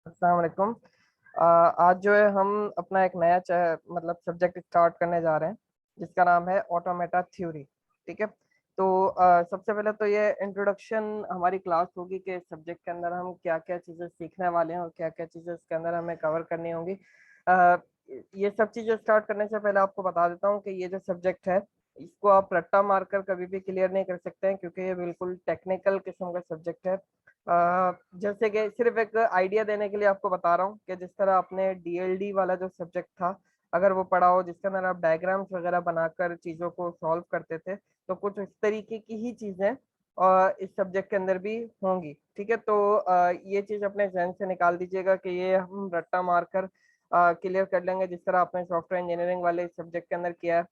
अस्सलाम वालेकुम। आज जो है हम अपना एक नया मतलब सब्जेक्ट स्टार्ट करने जा रहे हैं जिसका नाम है ऑटोमेटा थ्योरी। ठीक है। तो सबसे पहले तो ये इंट्रोडक्शन हमारी क्लास होगी कि सब्जेक्ट के अंदर हम क्या क्या चीज़ें सीखने वाले हैं और क्या क्या चीज़ें इसके अंदर हमें कवर करनी होंगी। अ, ये सब चीज़ें स्टार्ट करने से पहले आपको बता देता हूँ कि ये जो सब्जेक्ट है इसको आप रट्टा मारकर कभी भी क्लियर नहीं कर सकते हैं, क्योंकि ये बिल्कुल टेक्निकल किस्म का सब्जेक्ट है। जैसे कि सिर्फ एक आइडिया देने के लिए आपको बता रहा हूँ कि जिस तरह आपने डीएलडी वाला जो सब्जेक्ट था अगर वो पढ़ा हो, जिसके अंदर आप डायग्राम्स वगैरह बनाकर चीज़ों को सॉल्व करते थे, तो कुछ इस तरीके की ही चीज़ें इस सब्जेक्ट के अंदर भी होंगी। ठीक है। तो ये चीज़ अपने जहन से निकाल दीजिएगा कि ये हम रट्टा मारकर क्लियर कर लेंगे, जिस तरह आपने सॉफ्टवेयर इंजीनियरिंग वाले सब्जेक्ट के अंदर किया है।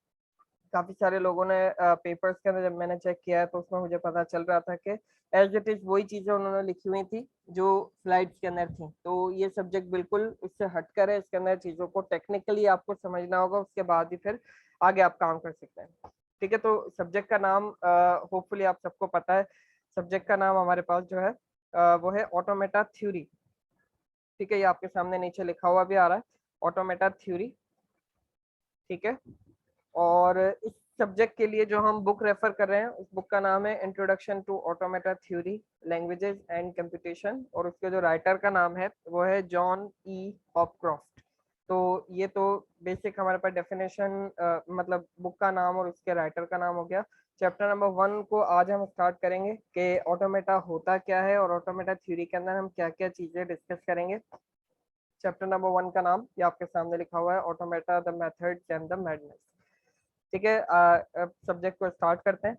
काफी सारे लोगों ने पेपर्स के अंदर जब मैंने चेक किया है तो उसमें मुझे पता चल रहा था कि एज इट इज वही चीजें उन्होंने लिखी हुई थी जो स्लाइड्स के अंदर थी। तो ये सब्जेक्ट बिल्कुल उससे हटकर है, इसके अंदर चीजों को टेक्निकली आपको समझना होगा, उसके बाद ही फिर आगे आप काम कर सकते हैं। ठीक है। तो सब्जेक्ट का नाम होपफुली आप सबको पता है। सब्जेक्ट का नाम हमारे पास जो है वो है ऑटोमेटा थ्योरी। ठीक है। ये आपके सामने नीचे लिखा हुआ भी आ रहा है, ऑटोमेटा थ्योरी। ठीक है। और इस सब्जेक्ट के लिए जो हम बुक रेफर कर रहे हैं उस बुक का नाम है introduction to automata theory, languages and computation, और उसके जो राइटर का नाम है वो है जॉन ई हॉपक्रॉफ्ट। तो ये तो बेसिक हमारे पास डेफिनेशन मतलब बुक का नाम और उसके राइटर का नाम हो गया। चैप्टर नंबर 1 को आज हम स्टार्ट करेंगे कि ऑटोमेटा होता क्या है और ऑटोमेटा थ्योरी के अंदर हम क्या क्या चीजें डिस्कस करेंगे। चैप्टर नंबर 1 का नाम ये आपके सामने लिखा हुआ है, automata the methods and the madness. ठीक है। अब सब्जेक्ट को स्टार्ट करते हैं।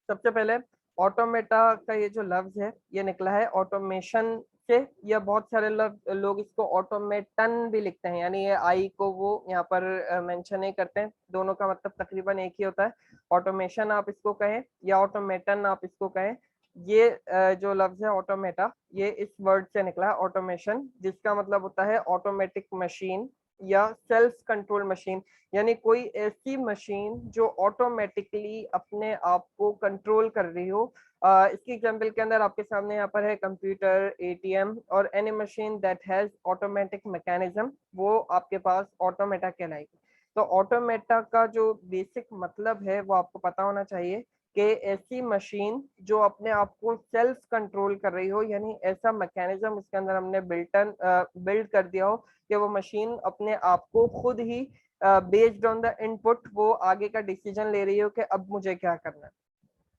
सबसे पहले ऑटोमेटा का ये जो लफ्ज है ये निकला है ऑटोमेशन से, या बहुत सारे लोग इसको ऑटोमेटन भी लिखते हैं, यानी ये आई को वो यहाँ पर मेंशन नहीं करते हैं। दोनों का मतलब तकरीबन एक ही होता है। ऑटोमेशन आप इसको कहें या ऑटोमेटन आप इसको कहें, ये जो लफ्ज है ऑटोमेटा ये इस वर्ड से निकला है ऑटोमेशन, जिसका मतलब होता है ऑटोमेटिक मशीन या सेल्फ कंट्रोल मशीन, यानी कोई ऐसी मशीन जो ऑटोमेटिकली अपने आप को कंट्रोल कर रही हो। इसकी एग्जांपल के अंदर आपके सामने यहाँ पर है कंप्यूटर, एटीएम और any machine that has automatic mechanism, वो आपके पास ऑटोमेटा कहलाएगी। तो ऑटोमेटा का जो बेसिक मतलब है वो आपको पता होना चाहिए कि ऐसी मशीन जो अपने आप को सेल्फ कंट्रोल कर रही हो, यानी ऐसा मैकेनिज्म उसके अंदर हमने बिल्ड कर दिया हो कि वो मशीन अपने आप को खुद ही बेस्ड ऑन द इनपुट वो आगे का डिसीजन ले रही हो कि अब मुझे क्या करना है।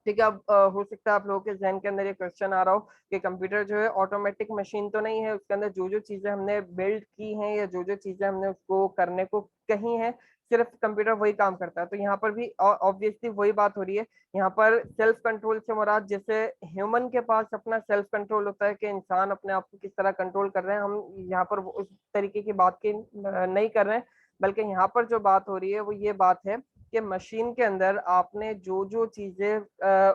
ठीक है। अब हो सकता है आप लोगों के जहन के अंदर ये क्वेश्चन आ रहा हो कि कंप्यूटर जो है ऑटोमेटिक मशीन तो नहीं है, उसके अंदर जो जो चीजें हमने बिल्ड की हैं या जो जो चीजें हमने उसको करने को कही हैं सिर्फ कंप्यूटर वही काम करता है। तो यहाँ पर भी ऑब्वियसली वही बात हो रही है। यहाँ पर सेल्फ कंट्रोल से मुराद जैसे ह्यूमन के पास अपना सेल्फ कंट्रोल होता है कि इंसान अपने आप को किस तरह कंट्रोल कर रहे हैं, हम यहाँ पर उस तरीके की बात की नहीं कर रहे हैं, बल्कि यहाँ पर जो बात हो रही है वो ये बात है कि मशीन के अंदर आपने जो जो चीजें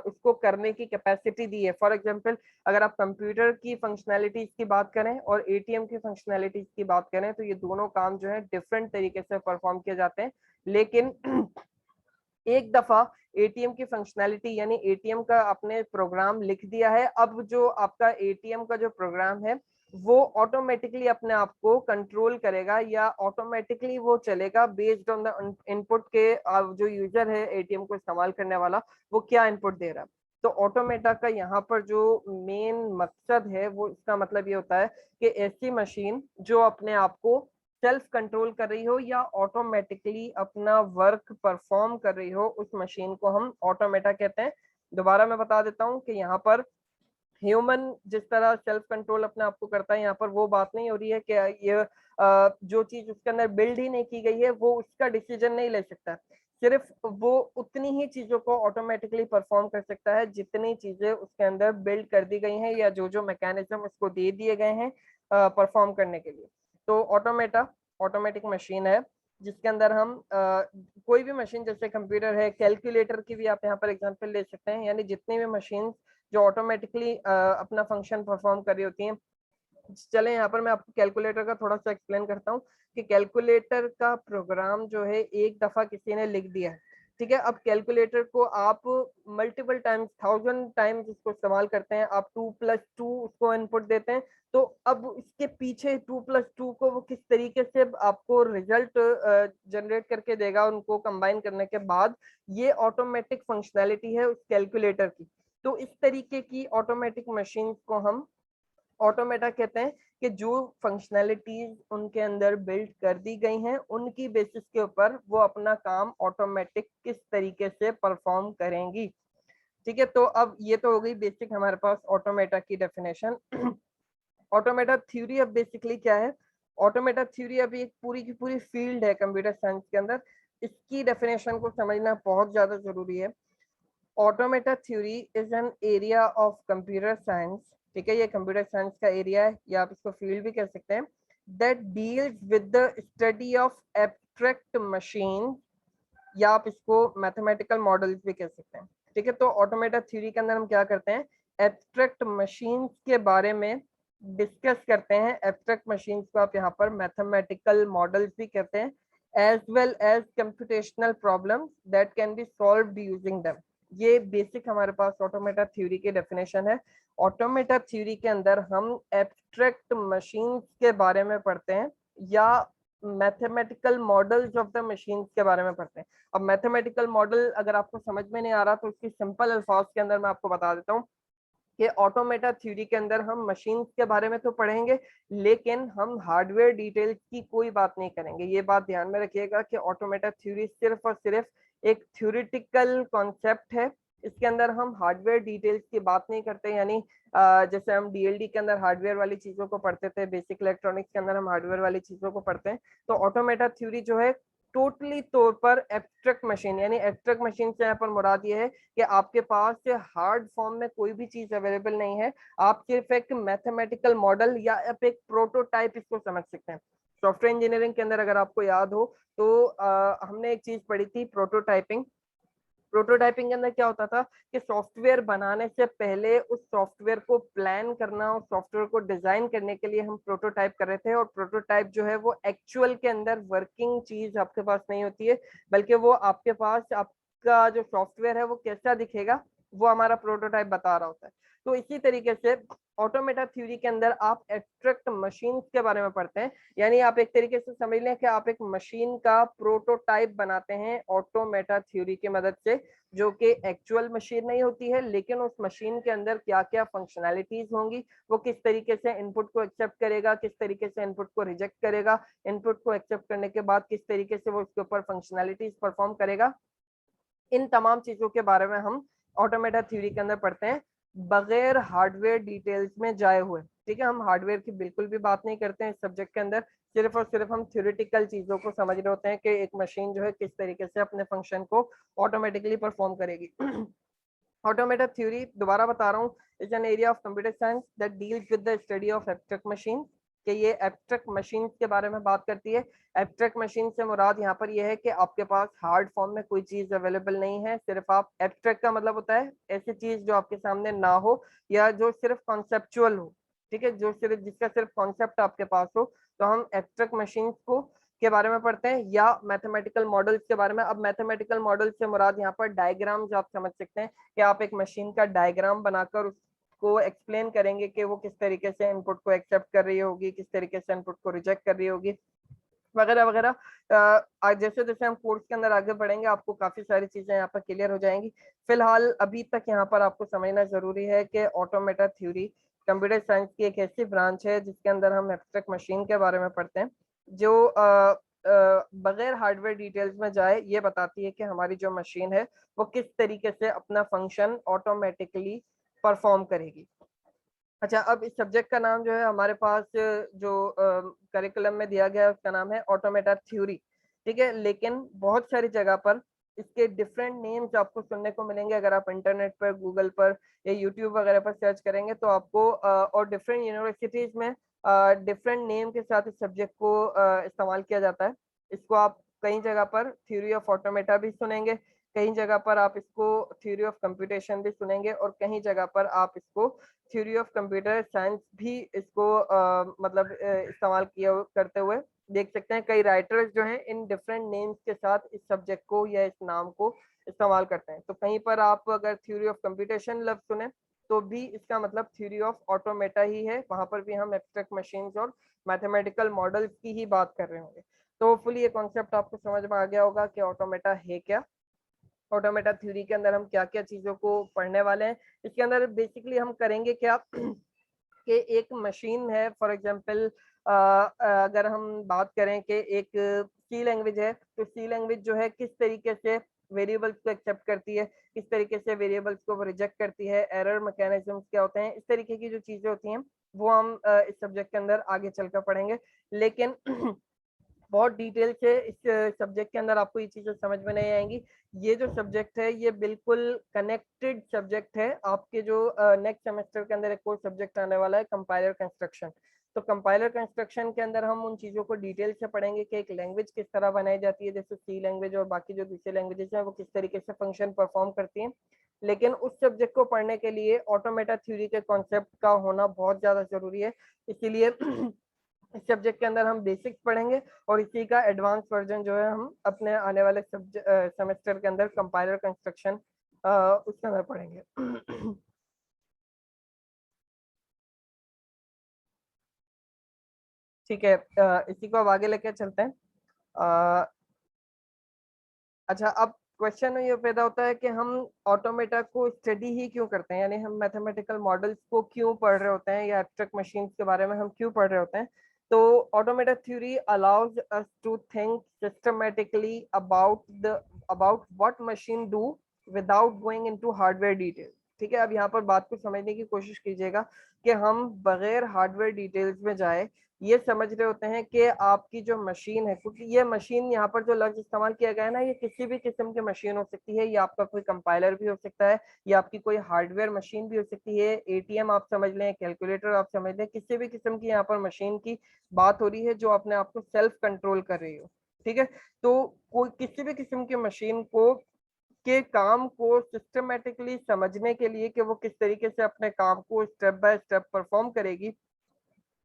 उसको करने की कैपेसिटी दी है। फॉर एग्जांपल अगर आप कंप्यूटर की फंक्शनैलिटीज की बात करें और एटीएम की फंक्शनैलिटीज की बात करें तो ये दोनों काम जो है डिफरेंट तरीके से परफॉर्म किए जाते हैं। लेकिन एक दफा एटीएम की फंक्शनैलिटी यानी एटीएम का आपने प्रोग्राम लिख दिया है, अब जो आपका एटीएम का जो प्रोग्राम है वो ऑटोमेटिकली अपने आप को कंट्रोल करेगा या ऑटोमेटिकली वो चलेगा बेस्ड ऑन द इनपुट के जो यूजर है एटीएम को इस्तेमाल करने वाला वो क्या इनपुट दे रहा है। तो ऑटोमेटा का यहाँ पर जो मेन मकसद है वो इसका मतलब ये होता है कि ऐसी मशीन जो अपने आप को सेल्फ कंट्रोल कर रही हो या ऑटोमेटिकली अपना वर्क परफॉर्म कर रही हो, उस मशीन को हम ऑटोमेटा कहते हैं। दोबारा मैं बता देता हूँ कि यहाँ पर ह्यूमन जिस तरह सेल्फ कंट्रोल अपने आप को करता है, यहाँ पर वो बात नहीं हो रही है कि ये जो चीज उसके अंदर बिल्ड ही नहीं की गई है वो उसका डिसीजन नहीं ले सकता। सिर्फ वो उतनी ही चीजों को ऑटोमेटिकली परफॉर्म कर सकता है जितनी चीजें उसके अंदर बिल्ड कर दी गई हैं या जो जो मैकेनिज्म उसको दे दिए गए हैं परफॉर्म करने के लिए। तो ऑटोमेटा ऑटोमेटिक मशीन है जिसके अंदर हम कोई भी मशीन जैसे कंप्यूटर है, कैलकुलेटर की भी आप यहाँ पर एग्जांपल ले सकते हैं, यानी जितनी भी मशीन जो ऑटोमेटिकली अपना फंक्शन परफॉर्म कर रही होती हैं। चले यहाँ पर मैं आपको कैलकुलेटर का थोड़ा सा एक्सप्लेन करता हूँ कि कैलकुलेटर का प्रोग्राम जो है एक दफा किसी ने लिख दिया है, ठीक है। अब कैलकुलेटर को आप मल्टीपल टाइम्स 1000 टाइम्स इसको इस्तेमाल करते हैं, आप 2+2 उसको इनपुट देते हैं, तो अब इसके पीछे 2+2 को वो किस तरीके से आपको रिजल्ट जनरेट करके देगा, उनको कंबाइन करने के बाद, ये ऑटोमेटिक फंक्शनैलिटी है उस कैलकुलेटर की। तो इस तरीके की ऑटोमेटिक मशीन को हम ऑटोमेटा कहते हैं, कि जो फंक्शनैलिटीज उनके अंदर बिल्ड कर दी गई हैं, उनकी बेसिस के ऊपर वो अपना काम ऑटोमेटिक किस तरीके से परफॉर्म करेंगी। ठीक है, तो अब ये तो हो गई बेसिक हमारे पास ऑटोमेटा की डेफिनेशन। ऑटोमेटा थ्योरी अब बेसिकली क्या है? ऑटोमेटा थ्योरी अभी एक पूरी की पूरी फील्ड है कंप्यूटर साइंस के अंदर। इसकी डेफिनेशन को समझना बहुत ज्यादा जरूरी है। Automata theory is an area of computer science, ठीक है, ये कंप्यूटर साइंस का एरिया है, या आप इसको फील्ड भी कह सकते हैं, that deals with the study of abstract machine, या आप इसको मैथमेटिकल मॉडल्स भी कह सकते हैं। ठीक है, तो ऑटोमेटा थ्योरी के अंदर हम क्या करते हैं? एब्स्ट्रैक्ट मशीन्स के बारे में डिस्कस करते हैं। एब्स्ट्रैक्ट मशीन्स को आप यहाँ पर मैथमेटिकल मॉडल्स भी कहते हैं, as well as computational problems that can be solved using them. ये बेसिक हमारे पास ऑटोमेटा थ्योरी की डेफिनेशन है। ऑटोमेटा थ्योरी के अंदर हम एब्स्ट्रैक्ट मशीन्स के बारे में पढ़ते हैं, या mathematical models of the machines के बारे में पढ़ते हैं। अब मैथमेटिकल मॉडल अगर आपको समझ में नहीं आ रहा, तो उसकी सिंपल अल्फाज के अंदर मैं आपको बता देता हूँ कि ऑटोमेटा थ्योरी के अंदर हम मशीन्स के बारे में तो पढ़ेंगे, लेकिन हम हार्डवेयर डिटेल्स की कोई बात नहीं करेंगे। ये बात ध्यान में रखिएगा कि ऑटोमेटा थ्योरी सिर्फ और सिर्फ एक थ्योरेटिकल कॉन्सेप्ट है। इसके अंदर हम हार्डवेयर डिटेल्स की बात नहीं करते, यानी जैसे हम डीएलडी के अंदर हार्डवेयर वाली चीजों को पढ़ते थे, बेसिक इलेक्ट्रॉनिक्स के अंदर हम हार्डवेयर वाली चीजों को पढ़ते हैं, तो ऑटोमेटा थ्योरी जो है टोटली तौर पर एब्स्ट्रैक्ट मशीन, यानी एब्स्ट्रैक्ट मशीन से यहाँ पर मुराद ये है कि आपके पास हार्ड फॉर्म में कोई भी चीज अवेलेबल नहीं है, आप सिर्फ एक मैथमेटिकल मॉडल या आप एक प्रोटोटाइप इसको समझ सकते हैं। सॉफ्टवेयर इंजीनियरिंग के अंदर अगर आपको याद हो तो हमने एक चीज पढ़ी थी, प्रोटोटाइपिंग। प्रोटोटाइपिंग के अंदर क्या होता था कि सॉफ्टवेयर बनाने से पहले उस सॉफ्टवेयर को प्लान करना, उस सॉफ्टवेयर को डिजाइन करने के लिए हम प्रोटोटाइप कर रहे थे, और प्रोटोटाइप जो है वो एक्चुअल के अंदर वर्किंग चीज आपके पास नहीं होती है, बल्कि वो आपके पास आपका जो सॉफ्टवेयर है वो कैसा दिखेगा वो हमारा प्रोटोटाइप बता रहा होता है। तो इसी तरीके से ऑटोमेटा थ्योरी के अंदर आप एब्स्ट्रैक्ट मशीन के बारे में पढ़ते हैं, यानी आप एक तरीके से समझ लें कि आप एक मशीन का प्रोटोटाइप बनाते हैं ऑटोमेटा थ्योरी की मदद से, जो कि एक्चुअल मशीन नहीं होती है, लेकिन उस मशीन के अंदर क्या क्या फंक्शनैलिटीज होंगी, वो किस तरीके से इनपुट को एक्सेप्ट करेगा, किस तरीके से इनपुट को रिजेक्ट करेगा, इनपुट को एक्सेप्ट करने के बाद किस तरीके से वो उसके ऊपर फंक्शनैलिटीज परफॉर्म करेगा, इन तमाम चीजों के बारे में हम ऑटोमेटा थ्योरी के अंदर पढ़ते हैं, बगैर हार्डवेयर डिटेल्स में जाए हुए। ठीक है, हम हार्डवेयर की बिल्कुल भी बात नहीं करते हैं इस सब्जेक्ट के अंदर, सिर्फ और सिर्फ हम थ्योरेटिकल चीजों को समझ रहे होते हैं कि एक मशीन जो है किस तरीके से अपने फंक्शन को ऑटोमेटिकली परफॉर्म करेगी। ऑटोमेटा थ्योरी, दोबारा बता रहा हूँ, is an area of computer science that deals with the study of abstract machine, कि ये एब्स्ट्रैक्ट मशीन के बारे में बात करती है। एब्स्ट्रैक्ट मशीन से मुराद यहाँ पर यह है कि आपके पास हार्ड फॉर्म में कोई चीज अवेलेबल नहीं है, सिर्फ आप, एब्स्ट्रैक्ट का मतलब होता है ऐसी चीज जो आपके सामने ना हो, या जो सिर्फ कॉन्सेप्चुअल हो। ठीक है, जो सिर्फ, जिसका सिर्फ कॉन्सेप्ट आपके पास हो, तो हम एब्स्ट्रैक्ट मशीन को के बारे में पढ़ते हैं, या मैथमेटिकल मॉडल्स के बारे में। अब मैथमेटिकल मॉडल से मुराद यहाँ पर डायग्राम्स आप समझ सकते हैं, कि आप एक मशीन का डायग्राम बनाकर उसको एक्सप्लेन करेंगे कि वो किस तरीके से इनपुट को एक्सेप्ट कर रही होगी, किस तरीके से इनपुट को रिजेक्ट कर रही होगी, वगैरह वगैरह। जैसे जैसे हम कोर्स के अंदर आगे बढ़ेंगे, आपको काफी सारी चीजें यहाँ पर क्लियर हो जाएंगी। फिलहाल अभी तक यहाँ पर आपको समझना जरूरी है कि ऑटोमेटा थ्योरी कंप्यूटर साइंस की एक ऐसी ब्रांच है जिसके अंदर हम एब्स्ट्रैक्ट मशीन के बारे में पढ़ते हैं, जो बगैर हार्डवेयर डिटेल्स में जाए ये बताती है कि हमारी जो मशीन है वो किस तरीके से अपना फंक्शन ऑटोमेटिकली परफॉर्म करेगी। अच्छा, अब इस सब्जेक्ट का नाम जो है हमारे पास जो करिकुलम में दिया गया है उसका नाम है ऑटोमेटा थ्योरी। ठीक है, लेकिन बहुत सारी जगह पर इसके डिफरेंट नेम्स आपको सुनने को मिलेंगे। अगर आप इंटरनेट पर, गूगल पर या यूट्यूब वगैरह पर सर्च करेंगे तो आपको और डिफरेंट यूनिवर्सिटीज में डिफरेंट नेम के साथ इस सब्जेक्ट को इस्तेमाल किया जाता है। इसको आप कई जगह पर थ्योरी ऑफ ऑटोमेटा भी सुनेंगे, कई जगह पर आप इसको थ्योरी ऑफ कंप्यूटेशन भी सुनेंगे, और कहीं जगह पर आप इसको थ्योरी ऑफ कंप्यूटर साइंस भी इसको मतलब इस्तेमाल किया करते हुए देख सकते हैं। कई राइटर्स जो हैं इन डिफरेंट नेम्स के साथ इस सब्जेक्ट को या इस नाम को इस्तेमाल करते हैं। तो कहीं पर आप अगर थ्योरी ऑफ कंप्यूटेशन लफ्ज सुने तो भी इसका मतलब थ्योरी ऑफ ऑटोमेटा ही है, वहां पर भी हम एब्स्ट्रैक्ट मशीन्स और मैथमेटिकल मॉडल्स की ही बात कर रहे होंगे। तो होपफुली ये कॉन्सेप्ट आपको समझ में आ गया होगा कि ऑटोमेटा है क्या, ऑटोमेटा थ्योरी के अंदर हम क्या क्या चीजों को पढ़ने वाले हैं। इसके अंदर बेसिकली हम करेंगे क्या कि एक मशीन है, फॉर एग्जांपल अगर हम बात करें कि एक सी लैंग्वेज है, तो सी लैंग्वेज जो है किस तरीके से वेरिएबल्स को एक्सेप्ट करती है, किस तरीके से वेरिएबल्स को वो रिजेक्ट करती है, एरर मैकेनिज्म्स क्या होते हैं, इस तरीके की जो चीजें होती हैं वो हम इस सब्जेक्ट के अंदर आगे चलकर पढ़ेंगे। लेकिन बहुत डिटेल से इस सब्जेक्ट के अंदर आपको ये चीजें समझ में नहीं आएंगी। ये जो सब्जेक्ट है ये बिल्कुल कनेक्टेड सब्जेक्ट है। आपके जो नेक्स्ट सेमेस्टर के अंदर एक और सब्जेक्ट आने वाला है कंपाइलर कंस्ट्रक्शन। तो कंपाइलर कंस्ट्रक्शन के अंदर हम उन चीजों को डिटेल से पढ़ेंगे कि एक लैंग्वेज किस तरह बनाई जाती है, जैसे सी लैंग्वेज और बाकी जो दूसरी लैंग्वेजेस हैं वो किस तरीके से फंक्शन परफॉर्म करती हैं। लेकिन उस सब्जेक्ट को पढ़ने के लिए ऑटोमेटा थ्योरी के कॉन्सेप्ट का होना बहुत ज्यादा जरूरी है। इसीलिए इस सब्जेक्ट के अंदर हम बेसिक्स पढ़ेंगे और इसी का एडवांस वर्जन जो है हम अपने आने वाले सेमेस्टर के अंदर कंपाइलर कंस्ट्रक्शन उसके अंदर पढ़ेंगे। ठीक है, इसी को अब आगे लेके चलते हैं। अच्छा, अब क्वेश्चन ये पैदा होता है कि हम ऑटोमेटा को स्टडी ही क्यों करते हैं, यानी हम मैथमेटिकल मॉडल्स को क्यों पढ़ रहे होते हैं या एब्स्ट्रैक्ट मशीन्स के बारे में हम क्यों पढ़ रहे होते हैं। तो automata theory allows us to think systematically about what machine do without going into hardware detail. ठीक है, अब यहाँ पर बात को समझने की कोशिश कीजिएगा कि हम बगैर हार्डवेयर डिटेल्स में जाए ये समझ रहे होते हैं कि आपकी जो मशीन है, क्योंकि ये मशीन यहाँ पर जो लफ्ज इस्तेमाल किया गया है ना, ये किसी भी किस्म की मशीन हो सकती है, ये आपका कोई कंपाइलर भी हो सकता है, या आपकी कोई हार्डवेयर मशीन भी हो सकती है, एटीएम आप समझ लें, कैलकुलेटर आप समझ लें, किसी भी किस्म की यहाँ पर मशीन की बात हो रही है जो अपने आप को सेल्फ कंट्रोल कर रही हो। ठीक है, तो कोई किसी भी किस्म की मशीन को के काम को सिस्टमेटिकली समझने के लिए कि वो किस तरीके से अपने काम को स्टेप बाय स्टेप परफॉर्म करेगी,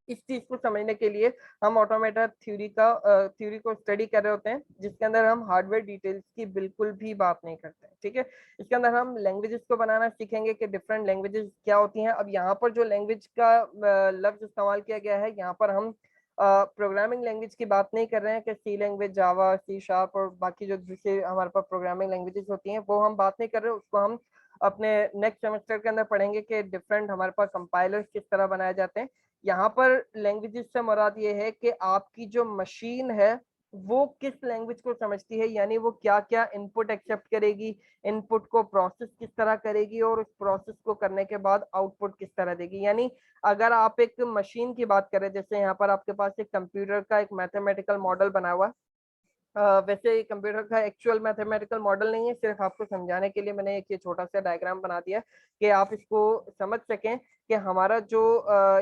इस चीज को समझने के लिए हम ऑटोमेटा थ्योरी को स्टडी कर रहे होते हैं, जिसके अंदर हम हार्डवेयर डिटेल्स की बिल्कुल भी बात नहीं करते हैं। ठीक है, इसके अंदर हम लैंग्वेजेस को बनाना सीखेंगे कि डिफरेंट लैंग्वेजेस क्या होती हैं। अब यहाँ पर जो लैंग्वेज का लफ्ज इस्तेमाल किया गया है, यहाँ पर हम प्रोग्रामिंग लैंग्वेज की बात नहीं कर रहे हैं कि सी लैंग्वेज, जावा, सी शार्प और बाकी जो दूसरे हमारे पास प्रोग्रामिंग लैंग्वेजेस होती हैं वो हम बात नहीं कर रहे, उसको हम अपने नेक्स्ट सेमेस्टर के अंदर पढ़ेंगे कि डिफरेंट हमारे पास कंपाइलर्स किस तरह बनाए जाते हैं। यहाँ पर लैंग्वेजेस से मुराद ये है कि आपकी जो मशीन है वो किस लैंग्वेज को समझती है, यानी वो क्या क्या इनपुट एक्सेप्ट करेगी, इनपुट को प्रोसेस किस तरह करेगी और उस प्रोसेस को करने के बाद आउटपुट किस तरह देगी। यानी अगर आप एक मशीन की बात करें, जैसे यहाँ पर आपके पास एक कंप्यूटर का एक मैथमेटिकल मॉडल बना हुआ है, वैसे कंप्यूटर का एक्चुअल मैथमेटिकल मॉडल नहीं है, सिर्फ आपको समझाने के लिए मैंने एक ये छोटा सा डायग्राम बना दिया कि आप इसको समझ सकें कि हमारा जो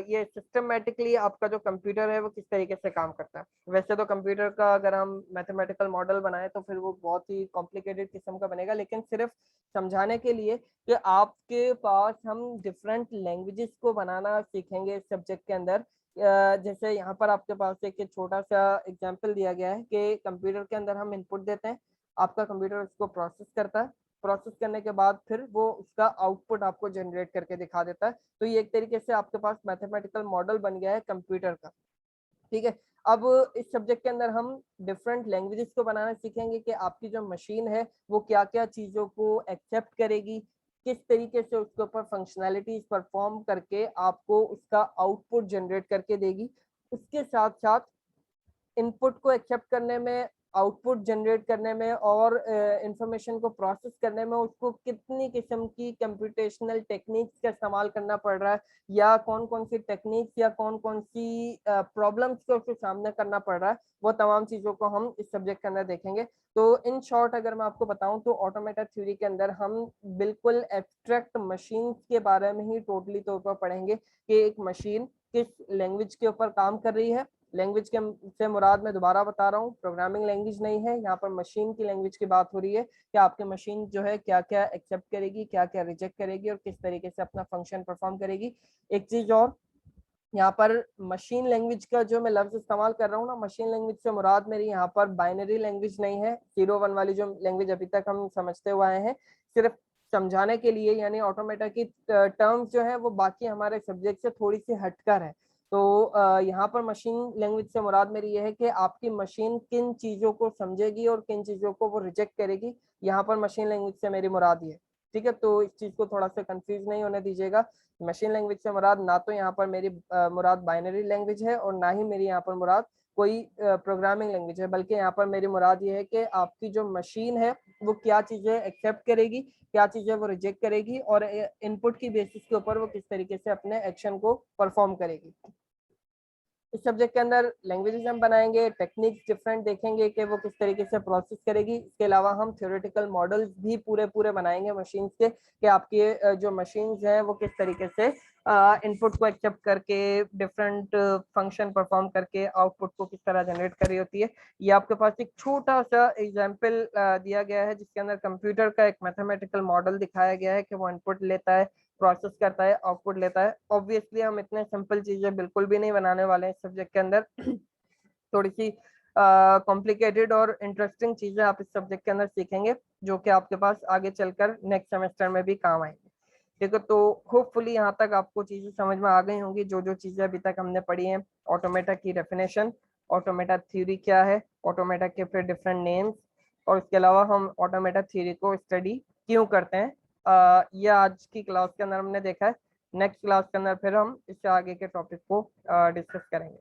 ये सिस्टमेटिकली आपका जो कंप्यूटर है वो किस तरीके से काम करता है। वैसे तो कंप्यूटर का अगर हम मैथमेटिकल मॉडल बनाए तो फिर वो बहुत ही कॉम्प्लिकेटेड किस्म का बनेगा, लेकिन सिर्फ समझाने के लिए कि आपके पास हम डिफरेंट लैंग्वेजेस को बनाना सीखेंगे इस सब्जेक्ट के अंदर। जैसे यहाँ पर आपके पास एक छोटा सा एग्जांपल दिया गया है कि कंप्यूटर के अंदर हम इनपुट देते हैं, आपका कंप्यूटर उसको प्रोसेस करता है, प्रोसेस करने के बाद फिर वो उसका आउटपुट आपको जनरेट करके दिखा देता है। तो ये एक तरीके से आपके पास मैथमेटिकल मॉडल बन गया है कंप्यूटर का। ठीक है, अब इस सब्जेक्ट के अंदर हम डिफरेंट लैंग्वेजेस को बनाना सीखेंगे कि आपकी जो मशीन है वो क्या क्या चीज़ों को एक्सेप्ट करेगी, किस तरीके से उसके ऊपर फंक्शनैलिटीज परफॉर्म करके आपको उसका आउटपुट जनरेट करके देगी। उसके साथ साथ इनपुट को एक्सेप्ट करने में, आउटपुट जनरेट करने में और इंफॉर्मेशन को प्रोसेस करने में उसको कितनी किस्म की कंप्यूटेशनल टेक्निक्स का इस्तेमाल करना पड़ रहा है, या कौन कौन सी टेक्निक्स या कौन कौन सी प्रॉब्लम्स को उसके सामने करना पड़ रहा है, वो तमाम चीज़ों को हम इस सब्जेक्ट के अंदर देखेंगे। तो इन शॉर्ट अगर मैं आपको बताऊं तो ऑटोमेटा थ्योरी के अंदर हम बिल्कुल एब्स्ट्रैक्ट मशीन्स के बारे में ही टोटली तौर पर पढ़ेंगे कि एक मशीन किस लैंग्वेज के ऊपर काम कर रही है। लैंग्वेज के से मुराद मैं दोबारा बता रहा हूँ, प्रोग्रामिंग लैंग्वेज नहीं है, यहाँ पर मशीन की लैंग्वेज की बात हो रही है कि आपकी मशीन जो है क्या क्या एक्सेप्ट करेगी, क्या क्या रिजेक्ट करेगी और किस तरीके से अपना फंक्शन परफॉर्म करेगी। एक चीज और, यहाँ पर मशीन लैंग्वेज का जो मैं लफ्ज इस्तेमाल कर रहा हूँ ना, मशीन लैंग्वेज से मुराद मेरी यहाँ पर बाइनरी लैंग्वेज नहीं है, 0-1 वाली जो लैंग्वेज अभी तक हम समझते हुए आए हैं, सिर्फ समझाने के लिए, यानी ऑटोमेटा की टर्म्स जो है वो बाकी हमारे सब्जेक्ट से थोड़ी सी हटकर है। तो यहाँ पर मशीन लैंग्वेज से मुराद मेरी ये है कि आपकी मशीन किन चीजों को समझेगी और किन चीजों को वो रिजेक्ट करेगी, यहाँ पर मशीन लैंग्वेज से मेरी मुराद ये। ठीक है, तो इस चीज को थोड़ा सा कंफ्यूज नहीं होने दीजिएगा। मशीन लैंग्वेज से मुराद ना तो यहाँ पर मेरी मुराद बाइनरी लैंग्वेज है और ना ही मेरी यहाँ पर मुराद कोई प्रोग्रामिंग लैंग्वेज है, बल्कि यहाँ पर मेरी मुराद ये है कि आपकी जो मशीन है वो क्या चीजें एक्सेप्ट करेगी, क्या चीजें वो रिजेक्ट करेगी, और इनपुट की बेसिस के ऊपर वो किस तरीके से अपने एक्शन को परफॉर्म करेगी। इस सब्जेक्ट के अंदर लैंग्वेजेस हम बनाएंगे, टेक्निक्स डिफरेंट देखेंगे कि वो किस तरीके से प्रोसेस करेगी। इसके अलावा हम थ्योरेटिकल मॉडल्स भी पूरे बनाएंगे मशीन्स के, कि आपके जो मशीन्स हैं वो किस तरीके से इनपुट को एक्सेप्ट करके डिफरेंट फंक्शन परफॉर्म करके आउटपुट को किस तरह जनरेट कर रही होती है। ये आपके पास एक छोटा सा एग्जाम्पल दिया गया है, जिसके अंदर कंप्यूटर का एक मैथमेटिकल मॉडल दिखाया गया है कि वो इनपुट लेता है, प्रोसेस करता है, आउटपुट लेता है। ऑब्वियसली हम इतने सिंपल चीजें बिल्कुल भी नहीं बनाने वाले हैं इस सब्जेक्ट के अंदर। थोड़ी सी कॉम्प्लिकेटेड और इंटरेस्टिंग चीजें आप इस सब्जेक्ट के अंदर सीखेंगे, जो कि आपके पास आगे चलकर नेक्स्ट सेमेस्टर में भी काम आएंगे। ठीक है, तो होपफुली यहाँ तक आपको चीजें समझ में आ गई होंगी, जो जो चीजें अभी तक हमने पढ़ी हैं। ऑटोमेटा की डेफिनेशन, ऑटोमेटा थ्योरी क्या है, ऑटोमेटा के फिर डिफरेंट नेम्स, और इसके अलावा हम ऑटोमेटा थ्योरी को स्टडी क्यों करते हैं, ये आज की क्लास के अंदर हमने देखा है। नेक्स्ट क्लास के अंदर फिर हम इससे आगे के टॉपिक को डिस्कस करेंगे।